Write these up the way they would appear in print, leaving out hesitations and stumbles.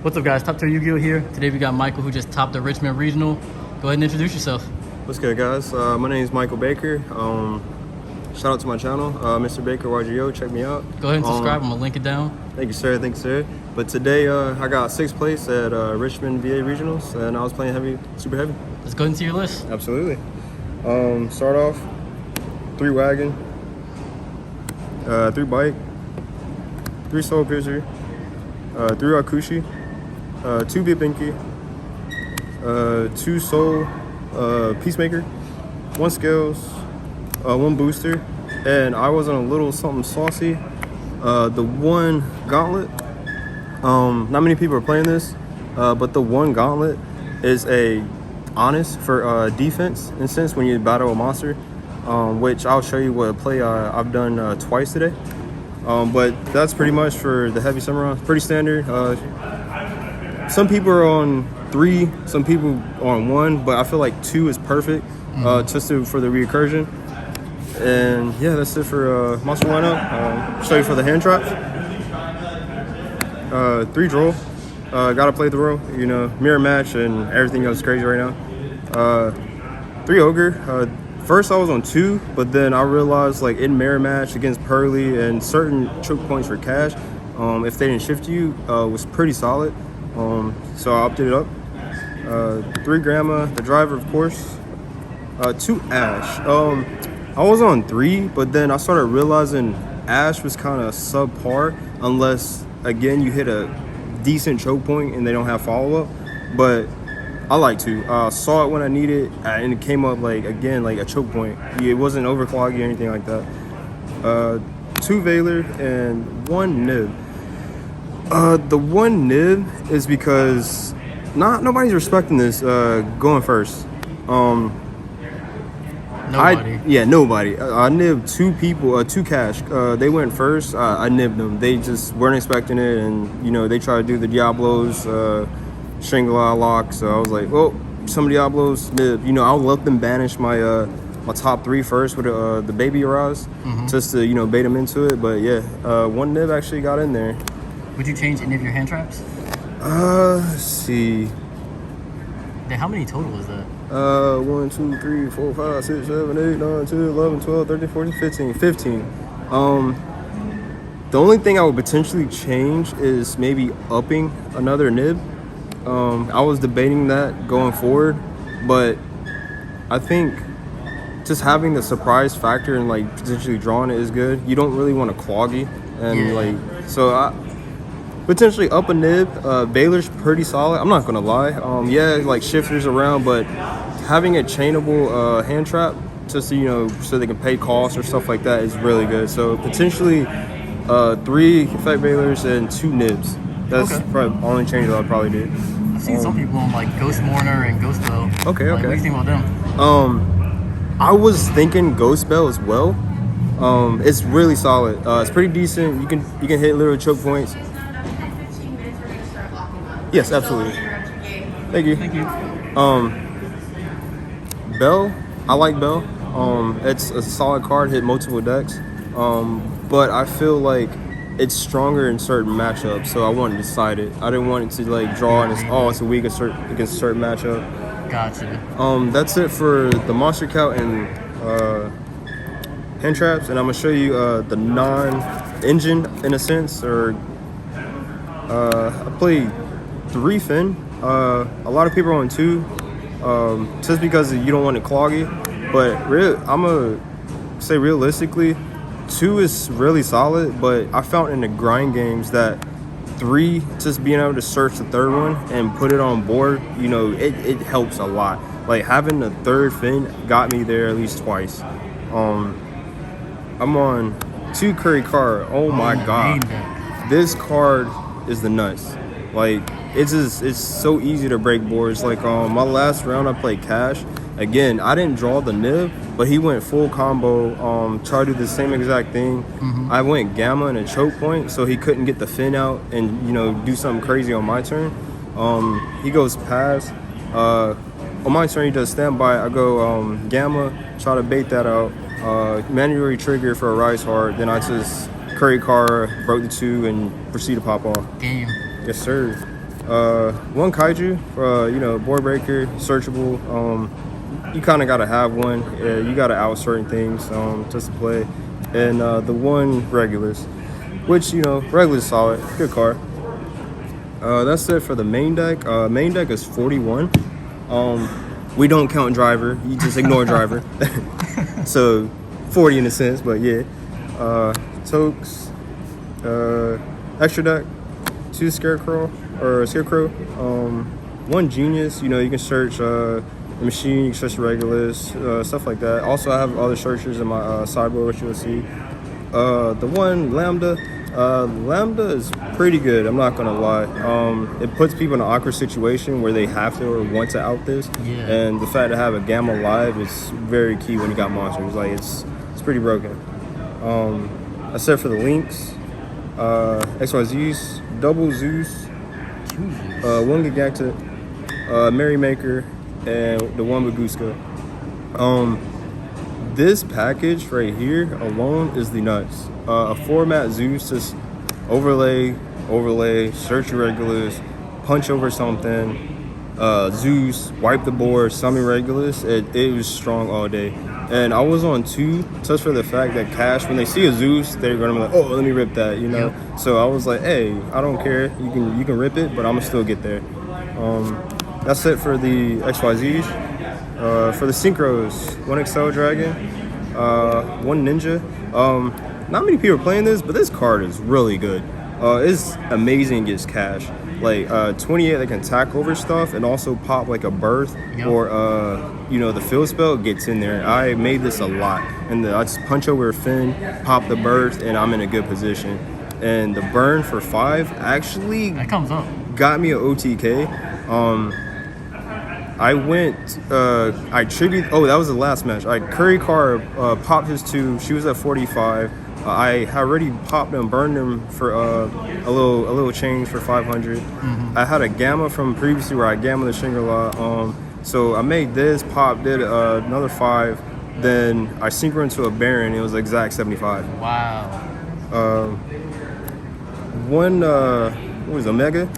What's up, guys? TopTierYugioh here. Today we got Michael, who just topped the Richmond Regional. Go ahead and introduce yourself. What's good, guys? My name is Michael Baker. Shout out to my channel, Mr. Baker Yugioh. Check me out. Go ahead and subscribe. I'm gonna link it down. Thank you, sir. Thank you, sir. But today I got 6th place at Richmond VA Regionals, and I was playing heavy, super heavy. Let's go into your list. Absolutely. Start off 3 wagon, 3 bike, 3 soul piercer, 3 akushi, 2 bibinki, 2 soul peacemaker, 1 scales, 1 booster, and I was on a little something saucy. The 1 gauntlet. Not many people are playing this, but the 1 gauntlet is a honest for defense in a sense when you battle a monster, which I'll show you what play I've done twice today. But that's pretty much for the heavy samurai. Pretty standard. Some people are on 3, some people on 1, but I feel like 2 is perfect just for the recursion. And yeah, that's it for monster lineup. Show you for the hand traps. 3 droll. Gotta play the role, you know, mirror match and everything else is crazy right now. 3 ogre. First I was on 2, but then I realized like in mirror match against Pearly and certain choke points for cash, if they didn't shift you, was pretty solid. So I opted it up. 3 grandma, the driver of course. 2 ash. I was on 3, but then I started realizing ash was kind of subpar unless again you hit a decent choke point and they don't have follow-up. But I like to. Saw it when I needed, and it came up like again like a choke point. It wasn't overclocking or anything like that. 2 Veiler and 1 nib. The 1 nib is because nobody's respecting this going first. Nobody. Nobody. I nibbed 2 people, 2 cash. They went first. I nibbed them. They just weren't expecting it, and you know they tried to do the Diablos, Shangri-La lock. So I was like, well, some Diablos nib. You know, I'll let them banish my my top 3 first with the baby Araz, just to bait them into it. But yeah, 1 nib actually got in there. Would you change any of your hand traps? Let's see. How many total is that? 1, 2, 3, 4, 5, 6, 7, 8, 9, 10, 11, 12, 13, 14, 15. 15. The only thing I would potentially change is maybe upping another nib. I was debating that going forward, but I think just having the surprise factor and like potentially drawing it is good. You don't really want to cloggy and so I potentially up a nib. Baylor's pretty solid. I'm not gonna lie. Like shifters around, but having a chainable hand trap just so they can pay costs or stuff like that is really good. So potentially 3 effect Baylors and 2 nibs. That's probably the only change that I'll probably do. I've seen some people on like Ghost Mourner and Ghost Bell. Okay. What do you think about them? I was thinking Ghost Bell as well. It's really solid. It's pretty decent. You can hit little choke points. Yes, absolutely. Thank you. Bell, I like Bell. It's a solid card, hit multiple decks. But I feel like it's stronger in certain matchups, so I wanted to side it. I didn't want it to like draw and it's a weak against a certain matchup. Gotcha. That's it for the monster count and hand traps, and I'm gonna show you the non-engine in a sense, or I played 3 fin. A lot of people are on 2, just because you don't want it cloggy. But I'm gonna say realistically, 2 is really solid. But I found in the grind games that 3, just being able to search the 3rd one and put it on board, it helps a lot. Like having the 3rd fin got me there at least twice. I'm on 2 Curry card. Oh my god, this card is the nuts. Like it's so easy to break boards. Like my last round I played cash. Again, I didn't draw the nib, but he went full combo, tried to do the same exact thing. I went gamma and a choke point, so he couldn't get the fin out and do something crazy on my turn. He goes pass. On my turn he does standby. I go gamma, try to bait that out, manually trigger for a rise hard, then I just curry car, broke the 2 and proceed to pop off. Game. Yes sir. One kaiju, you know, board breaker, searchable. You kind of gotta have one. You gotta out certain things just to play, and the one regulars, which you know, regulars solid, good card. That's it for the main deck. Main deck is 41. We don't count driver. You just ignore driver. So 40 in a sense, but yeah. Tokes, extra deck, 2 scarecrow, one genius. You know, you can search the machine, you can search the regulars, stuff like that. Also, I have other searchers in my sideboard, which you'll see. The one lambda. Lambda is pretty good, I'm not gonna lie. It puts people in an awkward situation where they have to or want to out this. Yeah. And the fact to have a gamma live is very key when you got monsters. Like it's pretty broken. Except for the links, XYZs, double Zeus, one Gigactic, Merrymaker, and the one Baguska. This package right here alone is the nuts. A format Zeus, just overlay, search your regulars, punch over something, Zeus, wipe the board, summon regulars. It was strong all day. And I was on 2 just for the fact that Cash, when they see a Zeus, they're gonna be like, oh, let me rip that, you know? Yep. So I was like, hey, I don't care. You can rip it, but I'm gonna still get there. That's it for the XYZs. For the synchros, 1 Excel Dragon, 1 Ninja. Not many people are playing this, but this card is really good. It's amazing against Cash. Like 28 that can attack over stuff and also pop like a birth. Yep. Or you know, the field spell gets in there. I made this a lot, and I just punch over a Finn, pop the birth, and I'm in a good position. And the burn for 5 actually that comes up. Got me an OTK. I went, I tribute, oh, that was the last match. Curry Carr popped his 2, she was at 45. I had already popped and burned him for a little change for 500. I had a gamma from previously where I gamma the Shangri-La. So I made this, pop, did another 5. Then I synchro into a Baron, it was exact 75. Wow. One, what was it, Omega?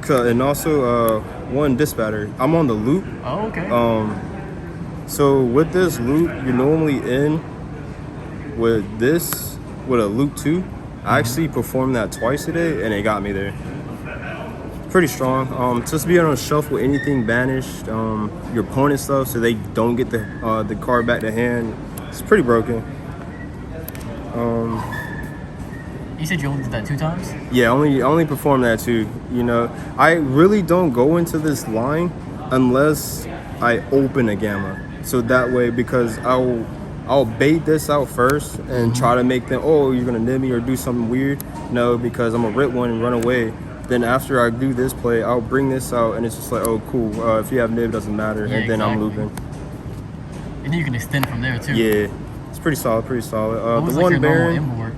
And also one Dispatcher. I'm on the loop. Oh, okay. So with this loop, you're normally in with this, with a loop 2. I actually performed that twice today, and it got me there. Pretty strong. Just be on a shelf with anything banished, your opponent's stuff, so they don't get the card back to hand. It's pretty broken. You said you only did that 2 times? Yeah, only perform that 2. You know, I really don't go into this line unless I open a gamma. So that way, because I'll bait this out first and try to make them, oh, you're gonna nib me or do something weird. No, because I'm gonna rip one and run away. Then after I do this play, I'll bring this out and it's just like, oh, cool. If you have nib, doesn't matter. Yeah, and then exactly. I'm looping. And then you can extend from there too. Yeah, it's pretty solid. What was The like one your Baron. normal inboard?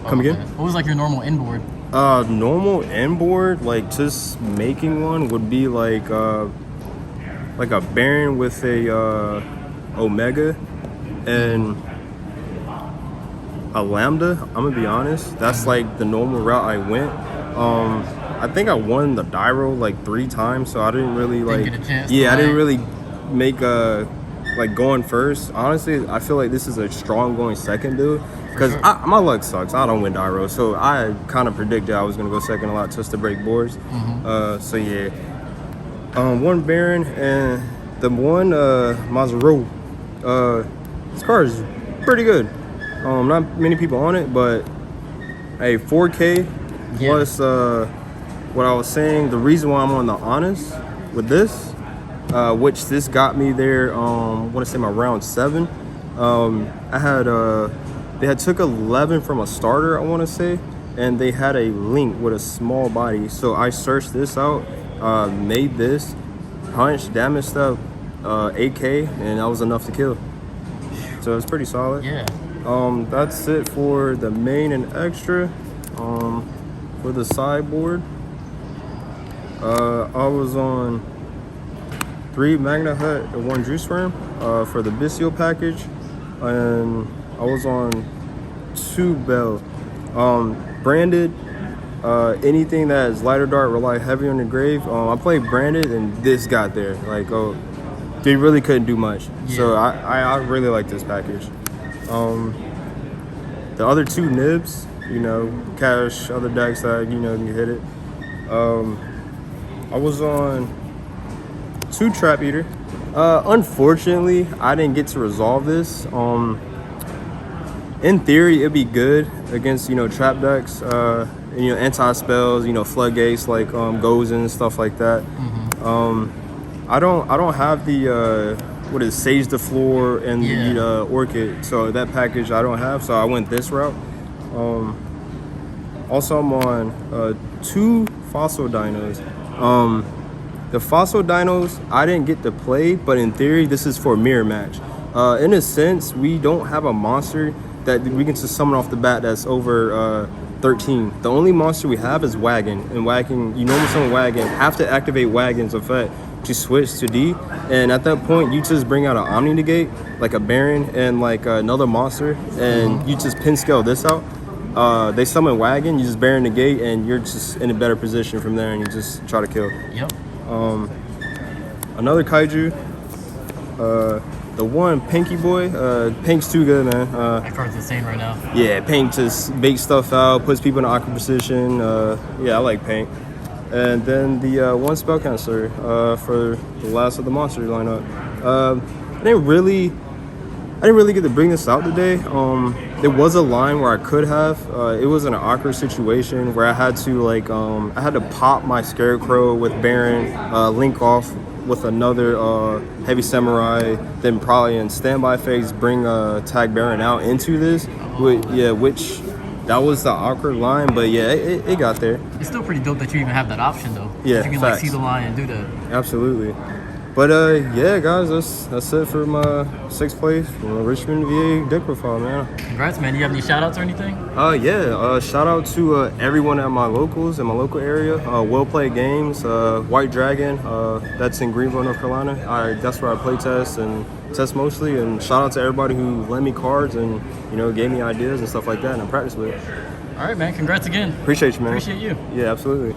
Come again? What was like your normal inboard? Normal inboard, like just making one would be like a Baron with a Omega and a Lambda. I'm gonna be honest, that's like the normal route I went. I think I won the Dyro like 3 times, so I didn't really like. Didn't get a chance. Yeah, I didn't really make like going first. Honestly, I feel like this is a strong going second build because sure. My luck sucks. I don't win Dyro, so I kind of predicted I was gonna go second a lot just to break boards. So yeah, one Baron and the one Maserati. This card is pretty good. Not many people on it, but a 4K plus what I was saying. The reason why I'm on the honest with this, which this got me there. I want to say my round 7. I had they had took 11 from a starter, I want to say, and they had a link with a small body. So I searched this out, made this, punched, damaged up, AK, and that was enough to kill. So it's pretty solid. Yeah. That's it for the main and extra. For the sideboard, I was on 3 Magna Hut and 1 Juice Ram for the Bistio package, and I was on 2 Bell. Branded, Anything that is lighter dart, rely heavy on the grave. I played branded, and this got there. Like, they really couldn't do much. Yeah. So I really like this package. The other two nibs, cash other decks that can hit it. I was on 2 Trap Eater. Unfortunately, I didn't get to resolve this. In theory, it'd be good against trap decks. Anti-spells, floodgates like goes and stuff like that. I don't have the Sage the Floor and the Orchid, so that package I don't have, so I went this route. Also, I'm on 2 Fossil Dinos. The Fossil Dinos I didn't get to play, but in theory this is for a mirror match. In a sense, we don't have a monster that we can just summon off the bat that's over 13. The only monster we have is Wagon, and Wagon, you normally summon Wagon, have to activate Wagon's effect to switch to D, and at that point you just bring out an Omni Negate, like a Baron and like another monster, and you just pin scale this out. They summon Wagon, you just Baron Negate, and you're just in a better position from there, and you just try to kill. Yep. Another Kaiju, the one Pinky Boy. Pink's too good, man. That card's insane right now. Yeah, Pink just bakes stuff out, puts people in an awkward position. Yeah, I like Pink. And then the one Spellcaster for the last of the monster lineup. I didn't really get to bring this out today. There was a line where I could have. It was in an awkward situation where I had to pop my Scarecrow with Baron, link off with another Heavy Samurai, then probably in standby phase bring Tag Baron out into this. Which that was the awkward line, but yeah, it got there. It's still pretty dope that you even have that option though. Yeah, you can facts. see the line and do that. Absolutely. But yeah, guys, that's it for my 6th place Richmond VA deck profile, man. Congrats, man. Do you have any shout outs or anything? Shout out to everyone at my locals in my local area. Well Played Games, White Dragon, that's in Greenville, North Carolina. That's where I play test and test mostly. And shout out to everybody who lent me cards and gave me ideas and stuff like that, and I practice with it. All right, man. Congrats again. Appreciate you, man. Appreciate you. Yeah, absolutely.